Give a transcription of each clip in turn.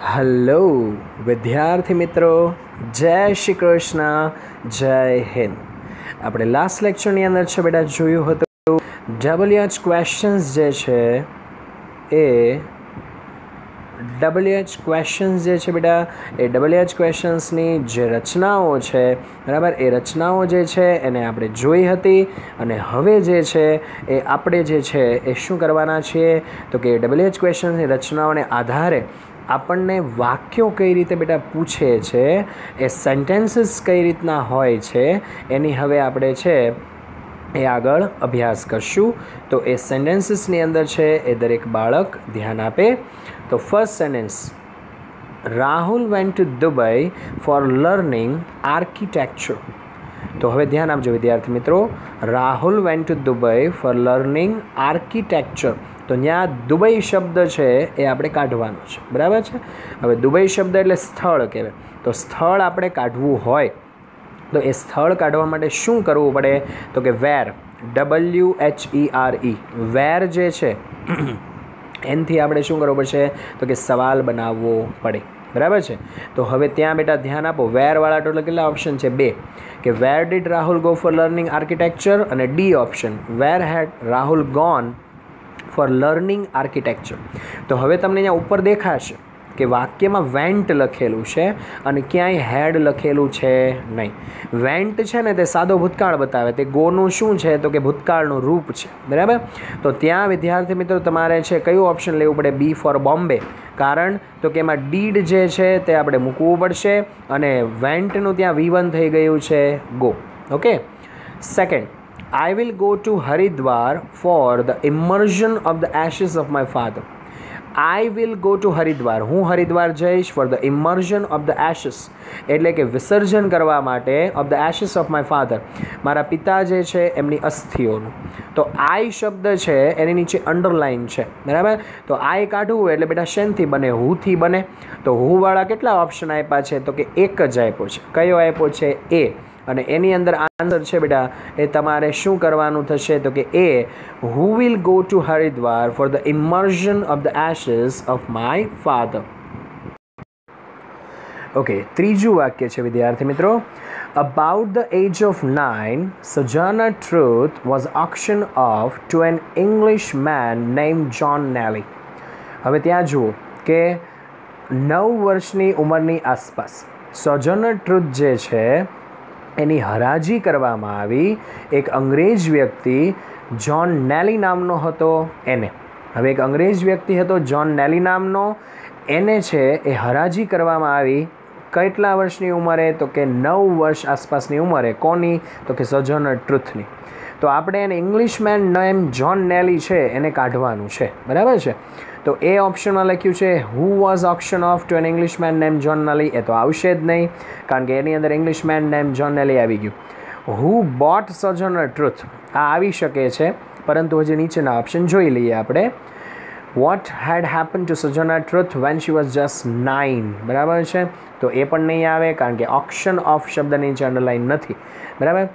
Hello વિદ્યાર્થી મિત્રો, જય શ્રી કૃષ્ણ, જય હિન્દ. આપણે લાસ્ટ લેક્ચરની અંદર છે બેટા જોયું હતું WH ક્વેશ્ચન્સ જે છે એ WH ક્વેશ્ચન્સ જે છે બેટા એ WH ક્વેશ્ચન્સની જે રચનાઓ છે બરાબર, એ રચનાઓ જે છે એને આપણે જોઈ હતી. અને હવે જે છે એ આપણે જે છે એ શું કરવાના છીએ તો કે WH ક્વેશ્ચન્સની રચનાઓને આધારે આપણને વાક્યો કઈ રીતે બેટા પૂછે છે, એ સેન્ટેન્સીસ કઈ રીતના હોય છે એની હવે આપણે છે એ આગળ અભ્યાસ કરશું. તો એ સેન્ટેન્સીસની અંદર છે એ દરેક બાળક ધ્યાન આપે. તો first sentence, Rahul went to Dubai four learning architecture. તો હવે ધ્યાન આપજો વિદ્યાર્થી મિત્રો, Rahul went to Dubai four learning architecture. તો ત્યાં દુબઈ શબ્દ છે એ આપણે કાઢવાનો છે, બરાબર છે. હવે દુબઈ શબ્દ એટલે સ્થળ કહેવાય. તો સ્થળ આપણે કાઢવું હોય તો એ સ્થળ કાઢવા માટે શું કરવું પડે તો કે વેર, WHERE, વેર જે છે એનાથી આપણે શું કરવું પડશે તો કે સવાલ બનાવવો પડે, બરાબર છે. તો હવે ત્યાં બેટા ધ્યાન આપો, વેરવાળા ટોટલ કેટલા ઓપ્શન છે? 2. કે where did Rahul go for learning architecture, અને D option where had Rahul gone for learning architecture. તો હવે તમને અહીંયા ઉપર દેખાશે કે વાક્યમાં વેન્ટ લખેલું છે અને ક્યાંય હેડ લખેલું છે નહીં. વેન્ટ છે ને તે સાદો ભૂતકાળ બતાવે, તે ગોનું શું છે તો કે ભૂતકાળનું રૂપ છે, બરાબર. તો ત્યાં વિદ્યાર્થી મિત્રો તમારે છે કયું ઓપ્શન લેવું પડે? B for Bombay. કારણ તો કે એમાં ડીડ જે છે તે આપણે મૂકવું પડશે અને વેન્ટનું ત્યાં V1 થઈ ગયું છે go. Okay. Second, I will go to Haridwar for the immersion of the ashes of my father. I will go to Haridwar. હું હરિદ્વાર જઈશ for the immersion of the ashes, એટલે કે વિસર્જન કરવા માટે of the ashes of my father, મારા પિતા જે છે એમની અસ્થિઓનું. તો I શબ્દ છે એની નીચે અંડરલાઇન છે, બરાબર. તો I કાઢવું એટલે બેટા શેનથી બને? હુથી બને. તો હુવાળા કેટલા ઓપ્શન આપ્યા છે તો કે એક જ આપ્યો છે. કયો આપ્યો છે? એ. અને એની અંદર આન્સર છે બેટા એ તમારે શું કરવાનું થશે તો કે A, who will go to Haridwar for the immersion of the ashes of my father. Okay, ત્રીજું વાક્ય છે વિદ્યાર્થી મિત્રો, about the age of 9 Sojourner Truth was auction of to an English man name John Nelly. હવે ત્યાં જુઓ કે 9 વર્ષની ઉંમરની આસપાસ સોજર્નર ટ્રુથ જે છે એની હરાજી કરવામાં આવી એક અંગ્રેજ વ્યક્તિ જ્હોન નેલી નામનો હતો એને. હવે એક અંગ્રેજ વ્યક્તિ હતો જ્હોન નેલી નામનો, એને છે એ હરાજી કરવામાં આવી કેટલા વર્ષની ઉંમરે તો કે 9 વર્ષ આસપાસની ઉંમરે. કોની તો કે સોજર્નર ટ્રુથની. તો આપણે એને ઇંગ્લિશમેન નેમ જ્હોન નેલી છે એને કાઢવાનું છે, બરાબર છે. તો એ ઓપ્શનમાં લખ્યું છે who was auction of to an Englishman name John Nelly, એ તો આવશે જ નહીં કારણ કે એની અંદર ઇંગ્લિશમેન નેમ જ્હોન નેલી આવી ગયું. હુ બોટ સોજર્નર ટ્રુથ, આ આવી શકે છે પરંતુ હજી નીચેના ઓપ્શન જોઈ લઈએ આપણે. What had happen to Sojourner Truth when she was just 9, બરાબર છે. તો એ પણ નહીં આવે કારણ કે ઓક્શન ઓફ શબ્દ નીચે અંડરલાઇન નથી, બરાબર.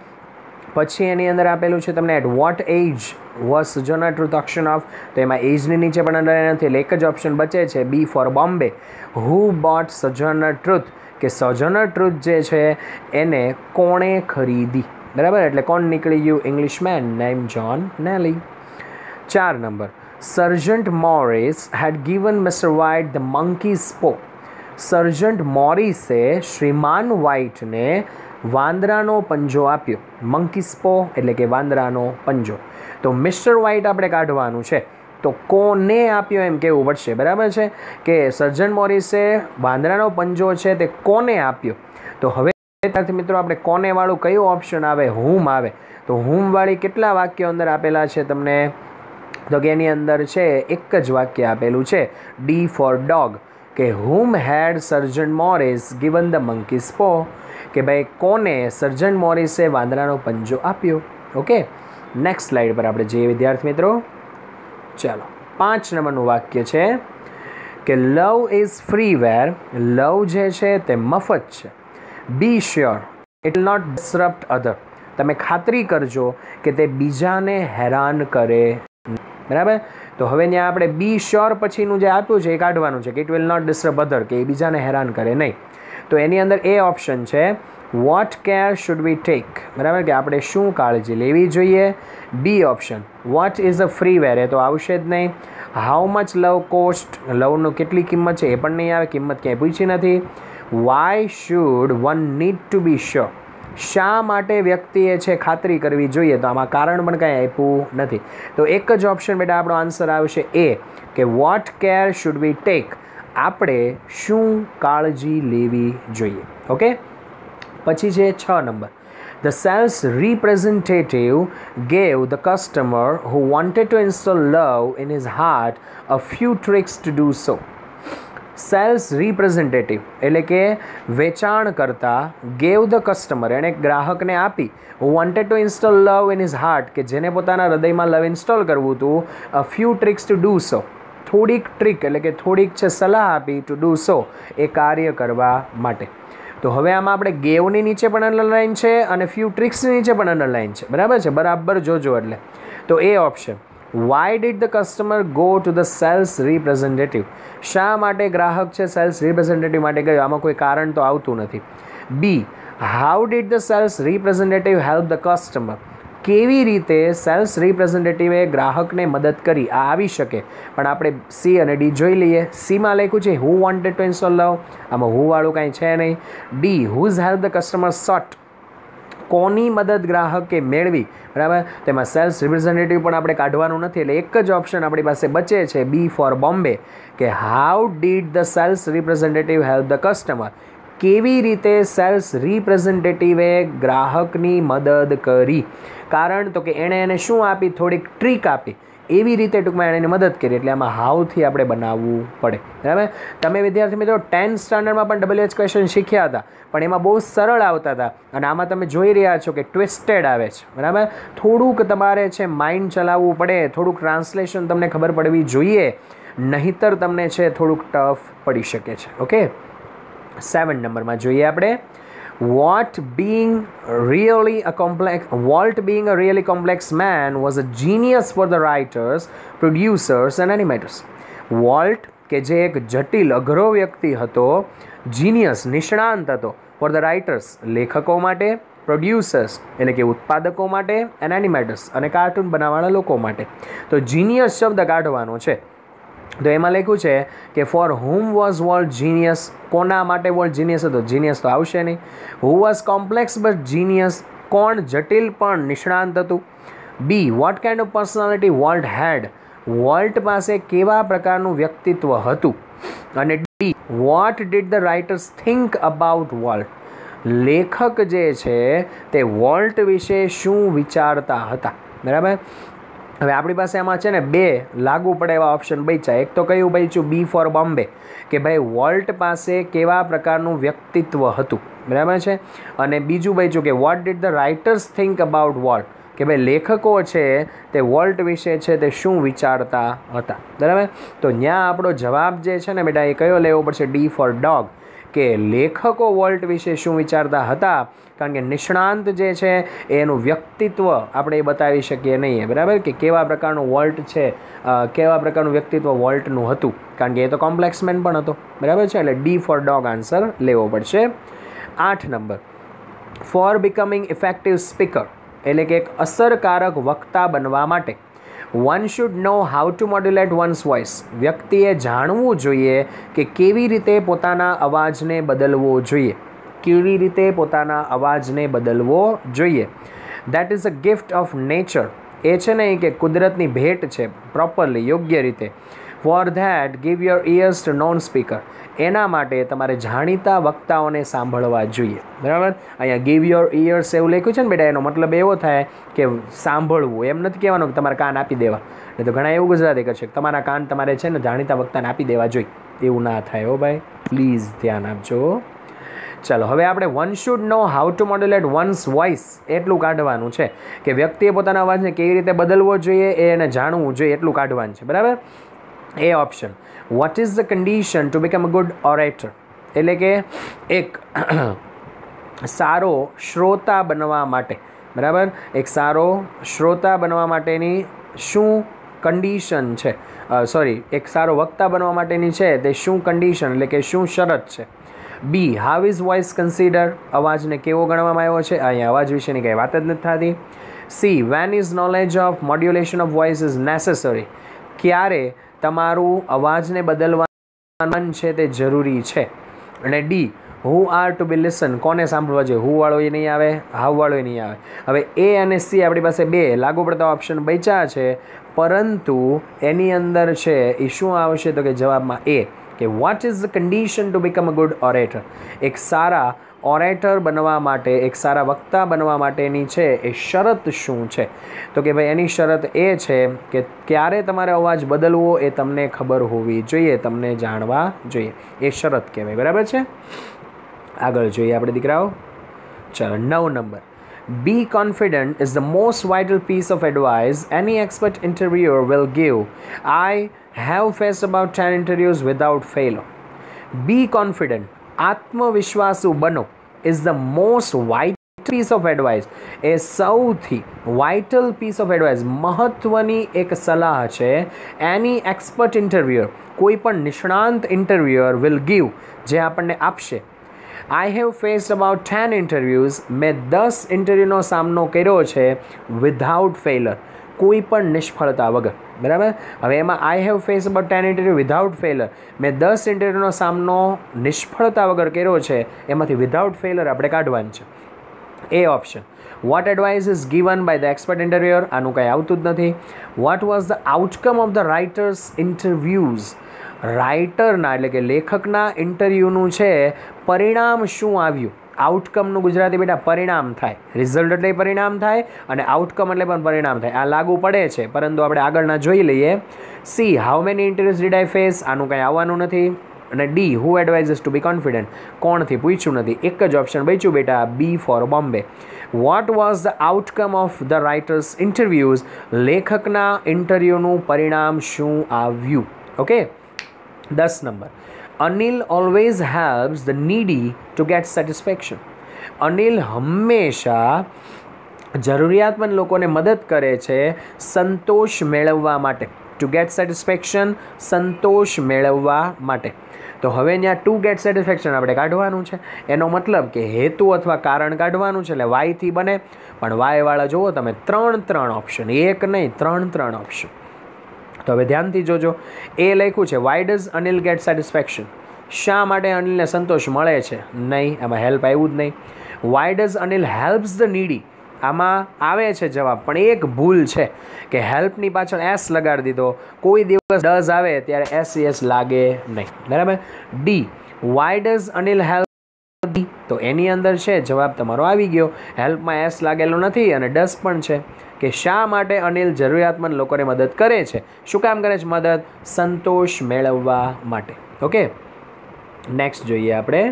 પછી એની અંદર આપેલું છે તમને at what age was Sojourner Truth auction of, તો એમાં એજની નીચે પણ અંડરલાઇન નથી એટલે એક જ ઓપ્શન બચે છે B for Bombay. Who boat સોજર્નર truth, કે સોજર્નર ટ્રુથ જે છે એને કોણે ખરીદી, બરાબર. એટલે કોણ નીકળી ગયું? Englishman name John Nelly. 4 number, sergeant Morris had given mister White the monkey's paw. સર્જન્ટ મોરિસે શ્રીમાન વ્હાઇટને વાંદરાનો પંજો આપ્યો. મંકીઝ પો એટલે કે વાંદરાનો પંજો. તો મિસ્ટર વ્હાઇટ આપણે કાઢવાનું છે તો કોને આપ્યો એમ કહેવું પડશે, બરાબર છે. કે સર્જન્ટ મોરિસે વાંદરાનો પંજો છે તે કોને આપ્યો. તો હવે મિત્રો આપણે કોને વાળું કયું ઓપ્શન આવે? હુમ આવે. તો હુમ વાળી કેટલા વાક્યો અંદર આપેલા છે તમને તો કે એની અંદર છે એક જ વાક્ય આપેલું છે ડી ફોર ડોગ, કે હુમ હેડ સર્જન્ટ મોરિસ ગિવન ધ મંકીઝ પો, કે ભાઈ કોને સર્જન્ટ મોરિસે વાંદરાનો પંજો આપ્યો. ઓકે, નેક્સ્ટ સ્લાઇડ પર આપણે જઈએ વિદ્યાર્થી મિત્રો. ચાલો, 5 નંબરનું વાક્ય છે કે લવ ઇઝ ફ્રી વેર, લવ જે છે તે મફત છે. બી શ્યોર ઇટ વિલ નોટ ડિસરપ્ટ અધર, તમે ખાતરી કરજો કે તે બીજાને હેરાન કરે. બરાબર. તો હવે ત્યાં આપણે બી શ્યોર પછીનું જે આપ્યું છે એ કાઢવાનું છે કે it will not disturb other, કે એ બીજાને હેરાન કરે નહીં. તો એની અંદર એ ઓપ્શન છે what care should we take, બરાબર, કે આપણે શું કાળજી લેવી જોઈએ. B option what is a free wear, એ તો આવશે જ નહીં. હાઉ મચ લવ કોસ્ટ, લવનું કેટલી કિંમત છે એ પણ નહીં આવે, કિંમત ક્યાંય પૂછી નથી. Why should one need to be sure, શા માટે વ્યક્તિએ છે ખાતરી કરવી જોઈએ, તો આમાં કારણ પણ કાંઈ આપ્યું નથી. તો એક જ ઓપ્શન બેટા આપણો આન્સર આવશે એ, કે what care should we take, આપણે શું કાળજી લેવી જોઈએ. ઓકે. પછી છે 6 number. The sales representative gave the customer who wanted to install love in his heart a few tricks to do so. Sales representative એટલે કે વેચાણકર્તા ગેવ ધ કસ્ટમર, એણે ગ્રાહકને આપી who wanted to install love in his heart, કે જેને પોતાના હૃદયમાં લવ ઇન્સ્ટોલ કરવું હતું, a few tricks to do so, થોડીક ટ્રીક એટલે કે થોડીક છે સલાહ આપી ટુ ડુ સો, એ કાર્ય કરવા માટે. તો હવે આમાં આપણે ગેવની નીચે પણ અંડરલાઇન છે અને ફ્યુ ટ્રિક્સની નીચે પણ અંડરલાઇન છે, બરાબર છે, બરાબર જોજો. એટલે તો A option why did the customer go to the sales representative, શા માટે ગ્રાહક છે સેલ્સ રિપ્રેઝેન્ટેટિવ માટે ગયો, આમાં કોઈ કારણ તો આવતું નથી. B how did the sales representative help the customer, કેવી રીતે સેલ્સ રિપ્રેઝેન્ટેટિવે ગ્રાહકને મદદ કરી, આ આવી શકે. પણ આપણે સી અને ડી જોઈ લઈએ. સીમાં લખ્યું છે who wanted to install love, આમાં હુ વાળું કાંઈ છે નહીં. D whose help the customer sought, કોની મદદ ગ્રાહકે મેળવી, બરાબર. તેમાં સેલ્સ રિપ્રેઝેન્ટેટિવ પણ આપણે કાઢવાનું નથી, એટલે એક જ ઓપ્શન આપણી પાસે બચે છે બી ફોર બોમ્બે, કે how did the sales representative help the customer, કેવી રીતે સેલ્સ રિપ્રેઝેન્ટેટિવે ગ્રાહકની મદદ કરી. કારણ તો કે એણે એને શું આપી, થોડીક ટ્રીક આપી, એવી રીતે ટૂંકમાં એણે મદદ કરી, એટલે આમાં હાઉથી આપણે બનાવવું પડે, બરાબર. તમે વિદ્યાર્થી મિત્રો 10th સ્ટાન્ડર્ડમાં પણ WH ક્વેશ્ચન શીખ્યા હતા, પણ એમાં બહુ સરળ આવતા હતા, અને આમાં તમે જોઈ રહ્યા છો કે ટ્વિસ્ટેડ આવે છે, બરાબર. થોડુંક તમારે છે માઇન્ડ ચલાવવું પડે, થોડુંક ટ્રાન્સલેશન તમને ખબર પડવી જોઈએ, નહીંતર તમને છે થોડુંક ટફ પડી શકે છે. ઓકે. 7 નંબરમાં જોઈએ આપણે Walt being a really complex man was a genius for the writers, producers and animators. Walt કે જે એક જટિલ અઘરો વ્યક્તિ હતો, જીનિયસ નિષ્ણાંત હતો, ફોર ધ રાઇટર્સ લેખકો માટે, પ્રોડ્યુસર્સ એટલે કે ઉત્પાદકો માટે, એન્ડ એનિમેટર્સ અને કાર્ટૂન બનાવવાના લોકો માટે. તો જીનિયસ શબ્દ કાઢવાનો છે. તો એમાં લખ્યું છે કે for whom was Walt genius, કોના માટે વોલ્ટ જીનિયસ હતો, જીનિયસ તો આવશે નહીં. Who was complex but genius, કોણ જટિલ પણ નિષ્ણાંત હતું. B what kind of personality Walt had, Walt પાસે કેવા પ્રકારનું વ્યક્તિત્વ હતું. અને D what did the writers think about Walt, લેખક જે છે તે વોલ્ટ વિશે શું વિચારતા હતા, બરાબર. હવે આપણી પાસે આમાં છે ને બે લાગુ પડે એવા ઓપ્શન બચ્યા. એક તો કયું બચ્યું બી ફોર બોમ્બે, કે ભાઈ વોલ્ટ પાસે કેવા પ્રકારનું વ્યક્તિત્વ હતું, બરાબર છે. અને બીજું બચ્યું કે what did the writers think about Walt, કે ભાઈ લેખકો છે તે વોલ્ટ વિશે છે તે શું વિચારતા હતા, બરાબર. તો ત્યાં આપણો જવાબ જે છે ને બેટા એ કયો લેવો પડશે, ડી ફોર ડોગ, કે લેખકો વોલ્ટ વિશે શું વિચારતા હતા, કારણ કે નિષ્ણાંત જે છે એનું વ્યક્તિત્વ આપણે એ બતાવી શકીએ નહીં, બરાબર, કે કેવા પ્રકારનું વોલ્ટ છે, કેવા પ્રકારનું વ્યક્તિત્વ વોલ્ટનું હતું, કારણ કે એ તો કોમ્પ્લેક્સ મેન પણ હતો, બરાબર છે. એટલે ડી ફોર ડોગ આન્સર લેવો પડશે. 8 number for becoming effective speaker, એટલે કે એક અસરકારક વક્તા બનવા માટે one should know how to modulate one's voice, વ્યક્તિએ જાણવું જોઈએ કે કેવી રીતે પોતાના અવાજને બદલવો જોઈએ, કેવી રીતે પોતાના અવાજને બદલવો જોઈએ. That is a gift of nature, એ છે ને કે કુદરતની ભેટ છે, પ્રોપરલી યોગ્ય રીતે. For that give your ears to known speaker, એના માટે તમારે જાણીતા વક્તાઓને સાંભળવા જોઈએ, બરાબર. અહીંયા ગીવ યોર ઇયર્સ એવું લખ્યું છે ને બેટા, એનો મતલબ એવો થાય કે સાંભળવું, એમ નથી કહેવાનું કે તમારે કાન આપી દેવા. નહીં તો ઘણા એવું ગુજરાતી કરશે તમારા કાન તમારે છે ને જાણીતા વક્તાને આપી દેવા જોઈએ, એવું ના થાય હો ભાઈ, પ્લીઝ ધ્યાન આપજો. ચાલો હવે આપણે one should know how to modulate one's voice એટલું કાઢવાનું છે, કે વ્યક્તિએ પોતાના અવાજને કેવી રીતે બદલવો જોઈએ એ એને જાણવું જોઈએ, એટલું કાઢવાનું છે, બરાબર. A option what is the condition to become a good orator, એટલે કે એક સારો શ્રોતા બનવા માટે, બરાબર, એક સારો શ્રોતા બનવા માટેની શું કન્ડિશન છે, સોરી, એક સારો વક્તા બનવા માટેની છે તે શું કન્ડિશન એટલે કે શું શરત છે? બી, હાઉ ઇઝ વોઇસ કન્સિડર, અવાજને કેવો ગણવામાં આવ્યો છે? અહીંયા અવાજ વિશેની કંઈ વાત જ નથી થતી. C, when is knowledge of modulation of voice is necessary, ક્યારે તમારું અવાજને બદલવાનું છે તે જરૂરી છે? અને D, who are to be listen, કોને સાંભળવા જોઈએ? હુ વાળો એ નહીં આવે, હાઉ વાળો એ નહીં આવે. હવે એ અને સી આપણી પાસે બે લાગુ પડતા ઓપ્શન બચ્યા છે, પરંતુ એની અંદર છે એ શું આવશે તો કે જવાબમાં એ, કે vote is the condition to become a good orator, એક સારા ઓરેટર બનવા માટે, એક સારા વક્તા બનવા માટેની છે એ શરત શું છે? તો કે ભાઈ એની શરત એ છે કે ક્યારે તમારે અવાજ બદલવો એ તમને ખબર હોવી જોઈએ, તમને જાણવા જોઈએ, એ શરત કહેવાય. બરાબર છે? આગળ જોઈએ આપણે દીકરાઓ. ચાલો 9 number. Be confident is the most vital piece of advice any expert interviewer will give. I have faced about 10 interviews without fail. Be confident, આત્મવિશ્વાસુ બનો, is the most vital piece of advice. એ સૌથી vital piece of advice, મહત્વની એક સલાહ છે. એની expert interviewer, કોઈ પણ નિષ્ણાંત interviewer will give, જે આપણને આપશે. I have faced about 10 interviews, મેં 10 ઇન્ટરવ્યૂનો સામનો કર્યો છે વિધાઉટ ફેલર, કોઈ પણ નિષ્ફળતા વગર. બરાબર? હવે એમાં I have face about 10 interview without failure, મેં 10 ઇન્ટરવ્યૂનો સામનો નિષ્ફળતા વગર કર્યો છે, એમાંથી વિધાઉટ ફેલર આપણે કાઢવાનું છે. A option. What advice is given by the expert interviewer, આનું કંઈ આવતું જ નથી. What was the outcome of the writers interviews, રાઇટરના એટલે કે લેખકના ઇન્ટરવ્યૂનું છે પરિણામ શું આવ્યું? આઉટકમનું ગુજરાતી બેટા પરિણામ થાય, રિઝલ્ટ એટલે પરિણામ થાય અને આઉટકમ એટલે પણ પરિણામ થાય. આ લાગુ પડે છે, પરંતુ આપણે આગળના જોઈ લઈએ. C, how many interviews did I face, આનું કંઈ આવવાનું નથી. અને D, who advises to be confident, કોણથી પૂછ્યું નથી. એક જ ઓપ્શન બચ્યું બેટા, B for Bombay. What was the outcome of the writers interviews, લેખકના ઇન્ટરવ્યૂનું પરિણામ શું આવ્યું? Okay. 10 number. Anil always helps the needy to get satisfaction. Anil હંમેશા જરૂરિયાતમંદ લોકોને મદદ કરે છે સંતોષ મેળવવા માટે. ટુ ગેટ સેટિસ્ફેક્શન, સંતોષ મેળવવા માટે. તો હવે અહીંયા ટુ ગેટ સેટિસ્ફેક્શન આપણે કાઢવાનું છે. એનો મતલબ કે હેતુ અથવા કારણ કાઢવાનું છે, એટલે વાયથી બને. પણ વાયવાળા જુઓ તમે, 3 ઓપ્શન, એક નહીં 3 ઓપ્શન. તો હવે ધ્યાનથી જોજો. એ લખ્યું છે why does Anil get satisfaction, શા માટે અનિલને સંતોષ મળે છે? નહીં, આમાં હેલ્પ આવ્યું જ નહીં. Y does Anil helps the નીડી, આમાં આવે છે જવાબ, પણ એક ભૂલ છે કે હેલ્પની પાછળ એસ લગાડી દીધો. કોઈ દિવસ ડઝ આવે ત્યારે એસ લાગે નહીં. બરાબર? D, Y does Anil help, તો એની અંદર છે જવાબ તમારો આવી ગયો. હેલ્પમાં એસ લાગેલો નથી અને ડઝ પણ છે. કે શા માટે અનિલ જરૂરિયાતમંદ લોકોને મદદ કરે છે? શું કામ કરે છે મદદ? સંતોષ મેળવવા માટે. ઓકે. નેક્સ્ટ જોઈએ આપણે.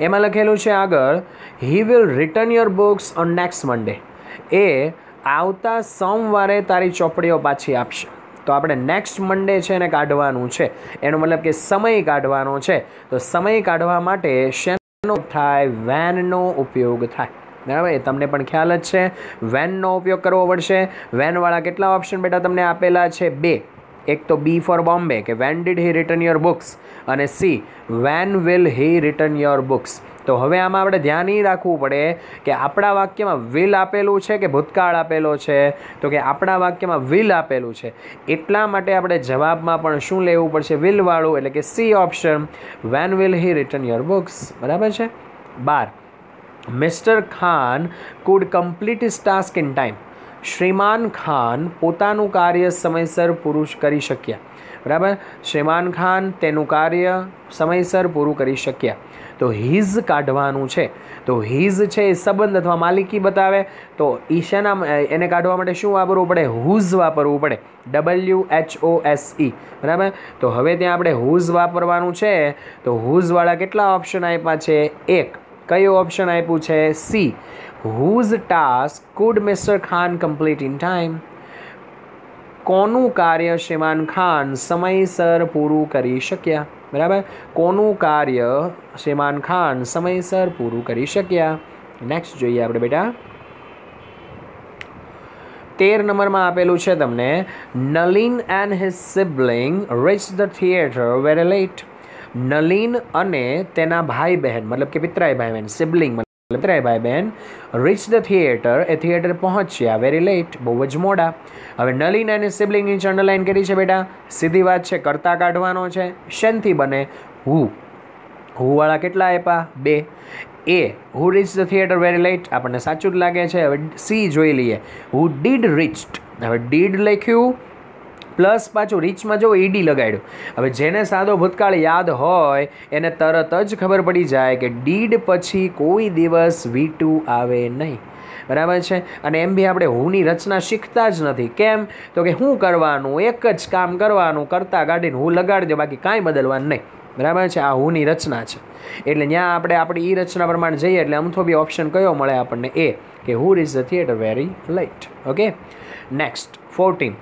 એમાં લખેલું છે આગળ, he will return your books on next Monday, એ આવતા સોમવારે તારી ચોપડીઓ પાછી આપશે. તો આપણે નેક્સ્ટ મંડે છે એને કાઢવાનું છે. એનો મતલબ કે સમય કાઢવાનો છે. તો સમય કાઢવા માટે શેનો થાય? વેનનો ઉપયોગ થાય. બરાબર? એ તમને પણ ખ્યાલ જ છે, વેનનો ઉપયોગ કરવો પડશે. વેનવાળા કેટલા ઓપ્શન બેટા તમને આપેલા છે? 2. એક તો બી ફોર બોમ્બે, કે when did he return your books, અને C, when will he return your books. તો હવે આમાં આપણે ધ્યાન એ રાખવું પડે કે આપણા વાક્યમાં વિલ આપેલું છે કે ભૂતકાળ આપેલો છે? તો કે આપણા વાક્યમાં વિલ આપેલું છે, એટલા માટે આપણે જવાબમાં પણ શું લેવું પડશે? વિલવાળું, એટલે કે C option, when will he return your books. બરાબર છે? 12. Mister Khan could complete his task in time, શ્રીમાન ખાન પોતાનું કાર્ય સમયસર પૂરું કરી શક્યા. બરાબર? શ્રીમાન ખાન તેનું કાર્ય સમયસર પૂરું કરી શક્યા. તો હિઝ કાઢવાનું છે. તો હિઝ છે એ સંબંધ અથવા માલિકી બતાવે. તો ઈશાના એને કાઢવા માટે શું વાપરવું પડે? હુઝ વાપરવું પડે. WHOSE. બરાબર? તો હવે ત્યાં આપણે હુઝ વાપરવાનું છે. તો હુઝવાળા કેટલા ઓપ્શન આપ્યા છે? 1. કયો ઓપ્શન આપ્યું છે? C, whose task could mister Khan complete in time, કોનું કાર્ય શ્રીમાન ખાન સમયસર પૂરું કરી શક્યા. બરાબર? કોનું કાર્ય શ્રીમાન ખાન સમયસર પૂરું કરી શક્યા. નેક્સ્ટ જોઈએ આપણે બેટા. 13 નંબરમાં આપેલું છે તમને, Nalin and his sibling reach the theatre very late. Nalin અને તેના ભાઈ બહેન, મતલબ કે પિતરાઈ ભાઈ બહેન, સિબલિંગ મતલબ પિતરાઈ ભાઈ બહેન, rich the theatre, A theatre પહોંચ્યા વેરી લેટ, બહુ જ મોડા. હવે નલિન અને સિબલિંગ નીચે અંડરલાઇન કરી છે બેટા, સીધી વાત છે, કરતા કાઢવાનો છે. શેનથી બને? હુ. હુવાળા કેટલા આપ્યા? 2. A who reach the theatre very late, આપણને સાચું જ લાગે છે. હવે સી જોઈ લઈએ, હુ ડીડ રીચ્ડ. હવે ડીડ લખ્યું પ્લસ પાછું રીચમાં જો ઈડી લગાડ્યું. હવે જેને સાદો ભૂતકાળ યાદ હોય એને તરત જ ખબર પડી જાય કે ડીડ પછી કોઈ દિવસ V2 આવે નહીં. બરાબર છે. અને એમ બી આપણે હુની રચના શીખતા જ નથી. કેમ? તો કે શું કરવાનું, એક જ કામ કરવાનું, કરતા કાઢીને હું લગાડી દો, બાકી કાંઈ બદલવાનું નહીં. બરાબર છે. આ હુની રચના છે. એટલે ત્યાં આપણે આપણી એ રચના પ્રમાણે જઈએ એટલે અમથો બી ઓપ્શન કયો મળે આપણને? એ, કે who reach the theatre very late. Okay, next 14.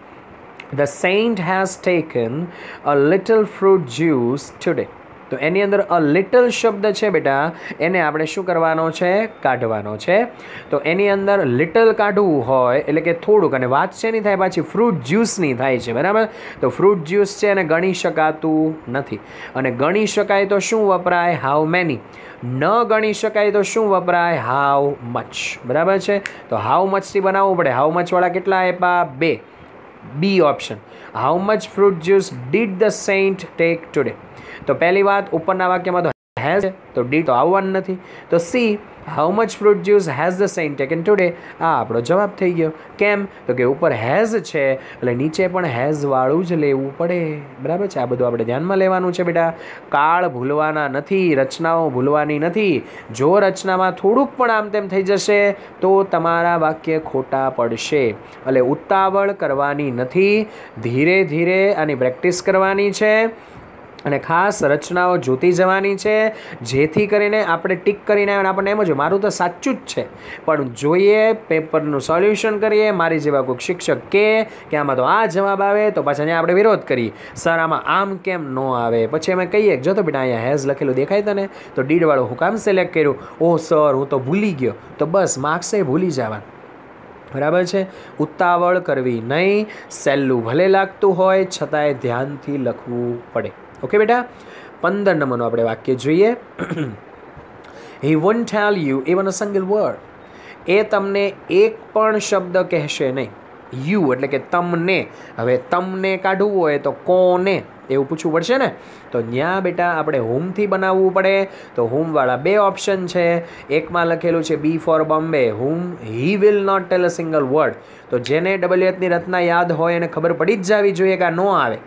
The saint has taken a little fruit juice today. તો એની અંદર અ લિટલ શબ્દ છે બેટા, એને આપણે શું કરવાનો છે? કાઢવાનો છે. તો એની અંદર લિટલ કાઢવું હોય એટલે કે થોડુંક, અને વાત શેની થાય પાછી? ફ્રૂટ જ્યુસની થાય છે. બરાબર. તો ફ્રૂટ જ્યુસ છે એને ગણી શકાતું નથી. અને ગણી શકાય તો શું વપરાય? How many. ન ગણી શકાય તો શું વપરાય? How much. બરાબર છે. તો હાઉ મચથી બનાવવું પડે. હાઉ મચવાળા કેટલા આપ્યા? 2. B option. How much fruit juice did the saint take today. તો પહેલી વાત, ઉપરના વાક્યમાં તો હેઝ, તો ડીડ તો આવવાનું નથી. તો c, how much fruit juice has the saint taken today, આ આપણો જવાબ થઈ ગયો. કેમ? તો કે ઉપર હેઝ છે એટલે નીચે પણ હેઝવાળું જ લેવું પડે. બરાબર છે. આ બધું આપણે ધ્યાનમાં લેવાનું છે બેટા. કાળ ભૂલવાના નથી, રચનાઓ ભૂલવાની નથી. જો રચનામાં થોડુંક પણ આમ તેમ થઈ જશે તો તમારા વાક્ય ખોટા પડશે. એટલે ઉતાવળ કરવાની નથી, ધીરે ધીરે આની પ્રેક્ટિસ કરવાની છે. અને ખાસ રચનાઓ જોતી જવાની છે, જેથી કરીને આપણે ટીક કરીને આપણને એમ જ મારું તો સાચું જ છે, પણ જોઈએ પેપરનું સોલ્યુશન કરીએ, મારી જેવા કોઈક શિક્ષક કે આમાં તો આ જવાબ આવે તો પાછા અહીંયા આપણે વિરોધ કરીએ, સર આમાં આમ કેમ ન આવે. પછી અમે કહીએ જો તો બેટા અહીંયા હેઝ લખેલું દેખાય તને, તો ડીડવાળું હું કામ સિલેક્ટ કર્યું? ઓહ સર હું તો ભૂલી ગયો. તો બસ માર્ક્સ એ ભૂલી જવાનું. બરાબર છે. ઉતાવળ કરવી નહીં, સહેલું ભલે લાગતું હોય છતાંય ધ્યાનથી લખવું પડે. ઓકે બેટા. 15 નંબરનું આપણે વાક્ય જોઈએ. He won't tell you even a single word. એ તમને એક પણ શબ્દ કહેશે નહીં. યુ એટલે કે તમને. હવે તમને કાઢવું હોય તો કોને એવું પૂછવું પડશે ને. તો ત્યાં બેટા આપણે હુમથી બનાવવું પડે. તો હુમવાળા 2 ઓપ્શન છે. એકમાં લખેલું છે B for Bombay, whom he will not tell a single word. તો જેને WHની રચના યાદ હોય એને ખબર પડી જ જવી જોઈએ કે આ ન આવે.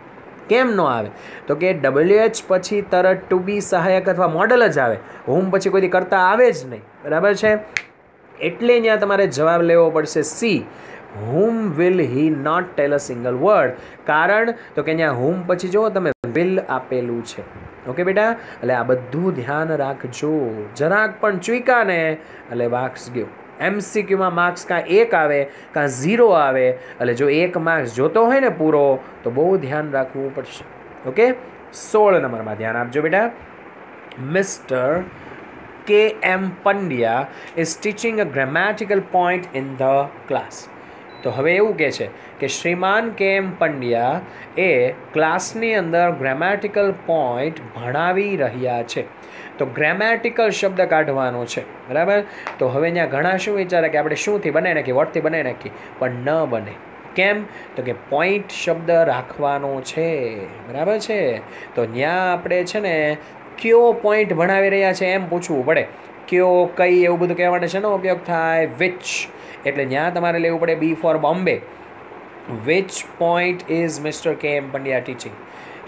કેમ ન આવે? તો કે WH પછી તરત ટુ બી સહાયક અથવા મોડલ જ આવે. હુમ પછી કોઈથી કરતા આવે જ નહીં. બરાબર છે. એટલે ત્યાં તમારે જવાબ લેવો પડશે c, whom will he not tell a single word. કારણ તો કે અહીંયા હુમ પછી જુઓ તમે વિલ આપેલું છે. ઓકે બેટા. એટલે આ બધું ધ્યાન રાખજો. જરાક પણ ચૂક્યા ને એટલે વાક્સ ગયો. MCQમાં માર્ક્સ કાં 1 આવે કાં 0 આવે. એટલે જો 1 માર્ક્સ જોતો હોય ને પૂરો તો બહુ ધ્યાન રાખવું પડશે. ઓકે. 16 નંબરમાં ધ્યાન આપજો બેટા. Mister KM Pandya is teaching a grammatical point in the class. તો હવે એવું કહે છે કે શ્રીમાન KM પંડ્યા એ ક્લાસની અંદર ગ્રામેટિકલ પોઈન્ટ ભણાવી રહ્યા છે. તો ગ્રામેટિકલ શબ્દ કાઢવાનો છે. બરાબર. તો હવે અહીંયા ઘણા શું વિચારે કે આપણે શુંથી બનાવી નાખીએ, વોટથી બનાવી નાખીએ, પણ ન બને. કેમ? તો કે પોઈન્ટ શબ્દ રાખવાનો છે. બરાબર છે. તો ત્યાં આપણે છે ને કયો પોઈન્ટ ભણાવી રહ્યા છે એમ પૂછવું પડે. કયો, કઈ, એવું બધું કહેવા માટે શેનો ઉપયોગ થાય? વિચ. એટલે ત્યાં તમારે લેવું પડે B for Bombay. Which point is mister KM Pandya teaching.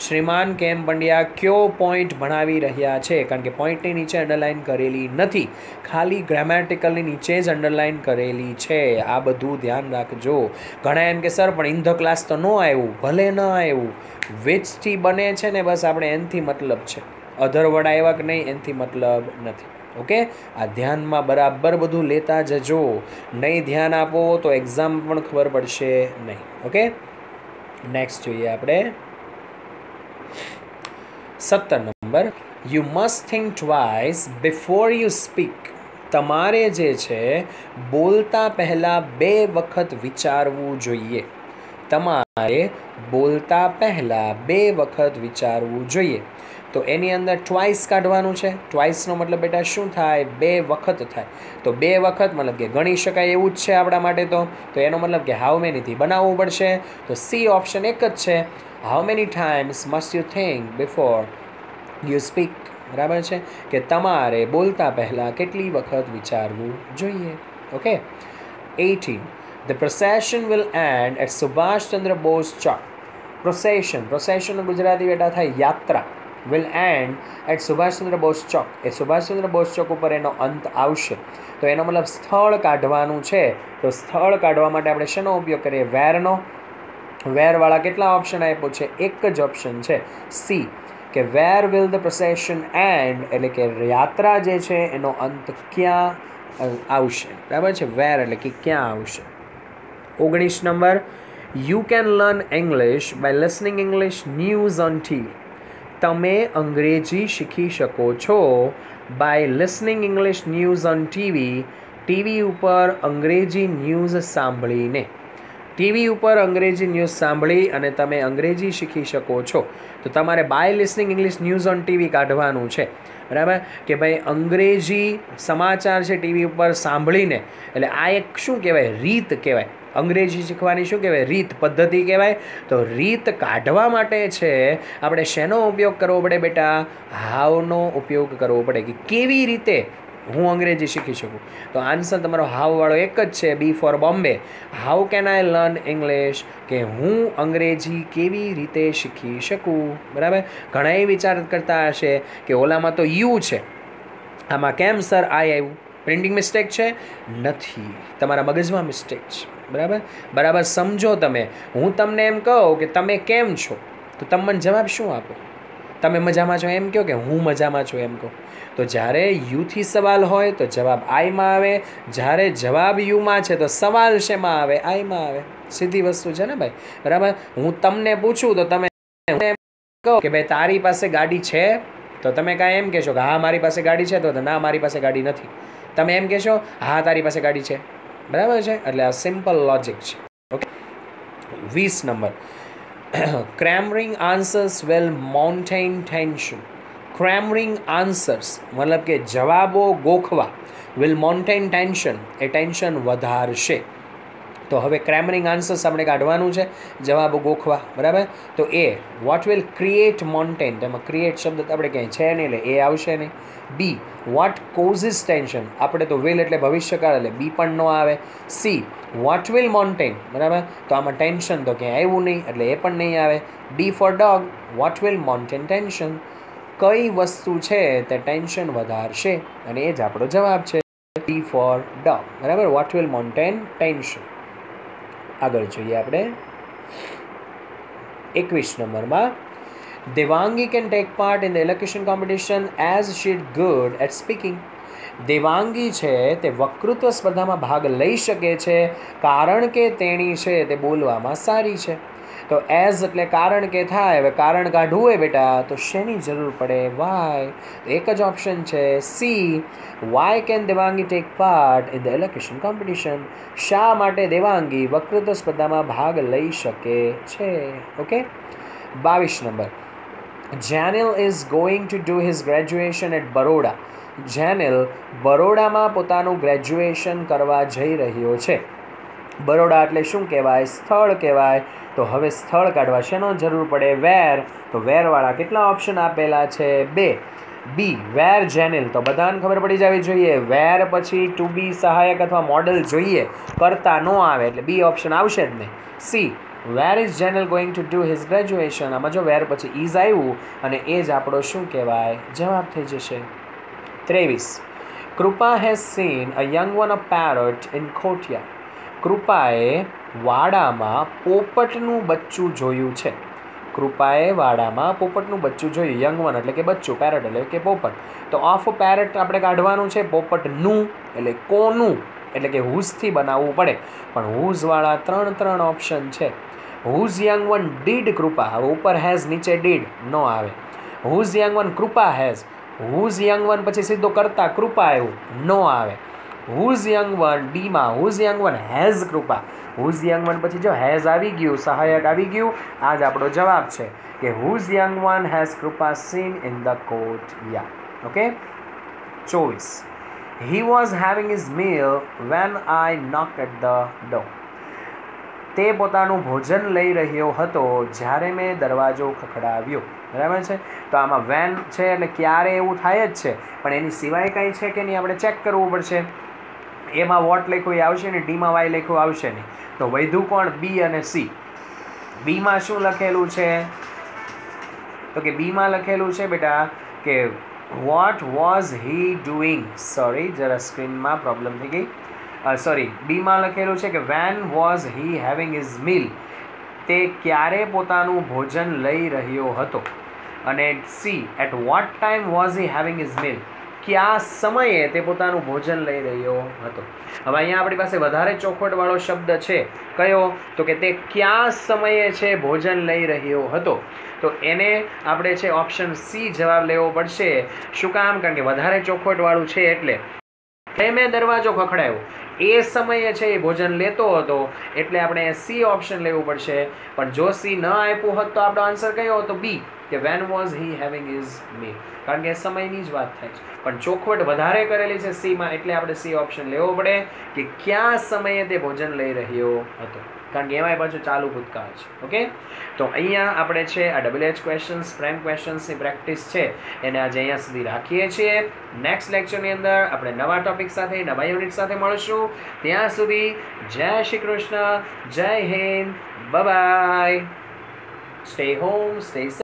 શ્રીમાન KM પંડ્યા કયો પોઈન્ટ ભણાવી રહ્યા છે? કારણ કે પોઈન્ટની નીચે અંડરલાઇન કરેલી નથી, ખાલી ગ્રામેટિકલની નીચે જ અંડરલાઇન કરેલી છે. આ બધું ધ્યાન રાખજો. ઘણા એમ કે સર પણ ઇન ધ ક્લાસ તો ન આવ્યું. ભલે ન આવ્યું, વિચથી બને છે ને, બસ આપણે એનથી મતલબ છે. અધર વર્ડ આવ્યા કે નહીં એનથી મતલબ નથી. ઓકે. આ ધ્યાનમાં બરાબર બધું લેતા જજો. નહીં ધ્યાન આપો તો એક્ઝામ પણ ખબર પડશે નહીં. ઓકે. નેક્સ્ટ જોઈએ આપણે 17 number. You must think twice before you speak. તમારે જે છે બોલતા પહેલાં 2 વખત વિચારવું જોઈએ. તમારે બોલતા પહેલાં 2 વખત વિચારવું જોઈએ. તો એની અંદર ટ્વાઇસ કાઢવાનું છે. ટ્વાઇસનો મતલબ બેટા શું થાય? 2 વખત થાય. તો 2 વખત મતલબ કે ગણી શકાય એવું જ છે આપણા માટે. તો એનો મતલબ કે હાઉ મેનીથી બનાવવું પડશે. તો સી ઓપ્શન એક જ છે. How many times must you think before you speak. બરાબર છે કે તમારે બોલતા પહેલાં કેટલી વખત વિચારવું જોઈએ. Okay. 18. The procession will end at Subhash Chandra Bose Chowk. Procession Gujarati બેટા થાય યાત્રા. will end at Subhash Chandra Bose Chowk. A Subhash Chandra Bose Chowk ઉપર એનો અંત આવશે. તો એનો મતલબ સ્થળ કાઢવાનું છે. તો સ્થળ કાઢવા માટે આપણે શેનો ઉપયોગ કરીએ? વેરનો. વેરવાળા કેટલા ઓપ્શન આપ્યો છે? એક જ ઓપ્શન છે સી, કે where will the procession and, એટલે કે યાત્રા જે છે એનો અંત ક્યાં આવશે. બરાબર છે. વેર એટલે કે ક્યાં આવશે. 19 number, you can learn English by listening English news on TV. તમે અંગ્રેજી શીખી શકો છો by listening English news on TV. TV ઉપર અંગ્રેજી ન્યૂઝ સાંભળીને. ટીવી ઉપર અંગ્રેજી ન્યૂઝ સાંભળી અને તમે અંગ્રેજી શીખી શકો છો. તો તમારે by listening English news on TV કાઢવાનું છે. બરાબર કે ભાઈ અંગ્રેજી સમાચાર છે ટીવી ઉપર સાંભળીને, એટલે આ એક શું કહેવાય? રીત કહેવાય. અંગ્રેજી શીખવાની શું કહેવાય? રીત, પદ્ધતિ કહેવાય. તો રીત કાઢવા માટે છે આપણે શેનો ઉપયોગ કરવો પડે બેટા? હાવનો ઉપયોગ કરવો પડે, કે કેવી રીતે હું અંગ્રેજી શીખી શકું. તો આન્સર તમારો હાવવાળો એક જ છે, B for Bombay. How can I learn English, કે હું અંગ્રેજી કેવી રીતે શીખી શકું. બરાબર. ઘણા એ વિચાર કરતા હશે કે ઓલામાં તો યુ છે, આમાં કેમ સર આઈ આવ્યું? પ્રિન્ટિંગ મિસ્ટેક છે? નથી, તમારા મગજમાં મિસ્ટેક છે. બરાબર સમજો. તમે, હું તમને એમ કહું કે તમે કેમ છો, તો તમે મને જવાબ શું આપો? તમે મજામાં છો એમ કહો કે હું મજામાં છું એમ કહો. તો જ્યારે યુથી સવાલ હોય તો જવાબ આઈમાં આવે. જ્યારે જવાબ યુમાં છે તો સવાલ શેમાં આવે? આઈમાં આવે. સીધી વસ્તુ છે ને ભાઈ. બરાબર. હું તમને પૂછું તો તમે કહો કે ભાઈ તારી પાસે ગાડી છે, તો તમે કાંઈ એમ કહેશો કે હા મારી પાસે ગાડી છે, તો ના મારી પાસે ગાડી નથી. તમે એમ કહેશો હા તારી પાસે ગાડી છે. બરાબર છે. એટલે આ સિમ્પલ લોજિક છે. Okay. 20 number, cramming answers will maintain tension. Cramming answers મતલબ કે જવાબો ગોખવા. વિલ મોન્ટેન ટેન્શન, એ ટેન્શન વધારશે. તો હવે ક્રેમરિંગ આન્સર્સ આપણે કાઢવાનું છે, જવાબો ગોખવા. બરાબર. તો એ વોટ વિલ ક્રિએટ મોન્ટેન, તેમાં ક્રિએટ શબ્દ આપણે ક્યાંય છે નહીં એટલે એ આવશે નહીં. બી વોટ કોઝિસ ટેન્શન, આપણે તો વિલ એટલે ભવિષ્યકાળ એટલે બી પણ ન આવે. C what will maintain. બરાબર. તો આમાં ટેન્શન તો ક્યાંય આવ્યું નહીં એટલે એ પણ નહીં આવે. D for dog, what will maintain tension, કઈ વસ્તુ છે તે ટેન્શન વધારશે, અને એ જ આપણો જવાબ છે. D for dog. બરાબર. What will maintain tension. આગળ જોઈએ આપણે 21 નંબરમાં, Devangi can take part in the elocution competition as she is good at speaking. Devangi છે તે વક્તૃત્વ સ્પર્ધામાં ભાગ લઈ શકે છે કારણ કે તેણી છે તે બોલવામાં સારી છે. તો એઝ એટલે કારણ કે થાય. હવે કારણ કાઢવું હોય બેટા તો શેની જરૂર પડે? વાય. એક જ ઓપ્શન છે C, why can Devangi take part in the elocution competition. શા માટે દેવાંગી વક્તૃત્વ સ્પર્ધામાં ભાગ લઈ શકે છે. Okay. 22 number, Jenil is going to do his graduation at Baroda. Jenil બરોડામાં પોતાનું ગ્રેજ્યુએશન કરવા જઈ રહ્યો છે. બરોડા એટલે શું કહેવાય? સ્થળ કહેવાય. તો હવે સ્થળ કાઢવા શેનો જરૂર પડે? વેર. તો વેરવાળા કેટલા ઓપ્શન આપેલા છે? 2. બી વેર જેનિલ, તો બધાને ખબર પડી જવી જોઈએ. વેર પછી ટુ બી સહાયક અથવા મોડલ જોઈએ, કરતા ન આવે એટલે બી ઓપ્શન આવશે જ નહીં. C where is Jenil going to do his graduation. આમાં જો વેર પછી ઇઝ આવ્યું અને એ જ આપણો શું કહેવાય? જવાબ થઈ જશે. 23. Kripa has seen a young one a parrot in courtyard. કૃપાએ વાડામાં પોપટનું બચ્ચું જોયું છે. કૃપાએ વાડામાં પોપટનું બચ્ચું જોયું. યંગ વન એટલે કે બચ્ચું, પેરટ એટલે કે પોપટ. તો ઓફ પેરટ આપણે કાઢવાનું છે. પોપટનું એટલે કોનું, એટલે કે હુઝથી બનાવવું પડે. પણ હુઝવાળા 3 ઓપ્શન છે. Whose young one did Kripa. હવે ઉપર હેઝ નીચે ડીડ ન આવે. Whose young one Kripa has. Whose young one પછી સીધો કરતા કૃપા આવ્યું, નો આવે. હુઝ યંગ વન ડીમાં whose young one has Kripa. Whose young one પછી જો હેઝ આવી ગયું, સહાયક આવી ગયું, આ જ આપણો જવાબ છે કે whose young one has Kripa seen in the courtyard. Okay. 24. He was having his meal when I knocked at the door. તે પોતાનું ભોજન લઈ રહ્યો હતો જ્યારે મેં દરવાજો ખખડાવ્યો. બરાબર છે. તો આમાં વેન છે એટલે ક્યારે એવું થાય જ છે, પણ એની સિવાય કંઈ છે કે નહીં આપણે ચેક કરવું પડશે. એમાં વોટ લખ્યું એ આવશે ને, ડીમાં વાય લખ્યું આવશે નહીં. તો વૈધું કોણ? બી અને સી. બીમાં શું લખેલું છે? તો કે બીમાં લખેલું છે બેટા કે what was he doing. Sorry, જરા સ્ક્રીનમાં પ્રોબ્લેમ થઈ ગઈ. સોરી, બીમાં લખેલું છે કે when was he having his meal. તે ક્યારે પોતાનું ભોજન લઈ રહ્યો હતો. અને c, at what time was he having his meal. કયા સમયે તે પોતાનું ભોજન લઈ રહ્યો હતો. હવે અહીંયા આપણી પાસે વધારે ચોખવટવાળો શબ્દ છે. કયો? તો કે તે કયા સમયે છે ભોજન લઈ રહ્યો હતો. તો એને આપણે છે ઓપ્શન સી જવાબ લેવો પડશે. શું કામ? કારણ કે વધારે ચોખવટવાળું છે એટલે. મેં દરવાજો ખખડાવ્યો એ સમયે છે એ ભોજન લેતો હતો, એટલે આપણે સી ઓપ્શન લેવું પડશે. પણ જો સી ન આપ્યું હોત તો આપણો આન્સર કયો હતો? બી, કે when was he having his meal. કારણ કે સમયની જ વાત થાય છે, પણ ચોખવટ વધારે કરેલી છે સીમાં, એટલે આપણે સી ઓપ્શન લેવો પડે કે ક્યાં સમયે તે ભોજન લઈ રહ્યો હતો. કારણ કે એમાંય પાછું ચાલુ ભૂતકાળ છે. ઓકે. તો અહીંયા આપણે છે આ WH ક્વેશ્ચન્સ, પ્રાઇમ ક્વેશ્ચન્સની પ્રેક્ટિસ છે એને આજે અહીંયા સુધી રાખીએ છીએ. નેક્સ્ટ લેક્ચરની અંદર આપણે નવા ટોપિક સાથે, નવા યુનિટ સાથે મળશું. ત્યાં સુધી જય શ્રી કૃષ્ણ, જય Hind, bye bye. Stay home, stay safe.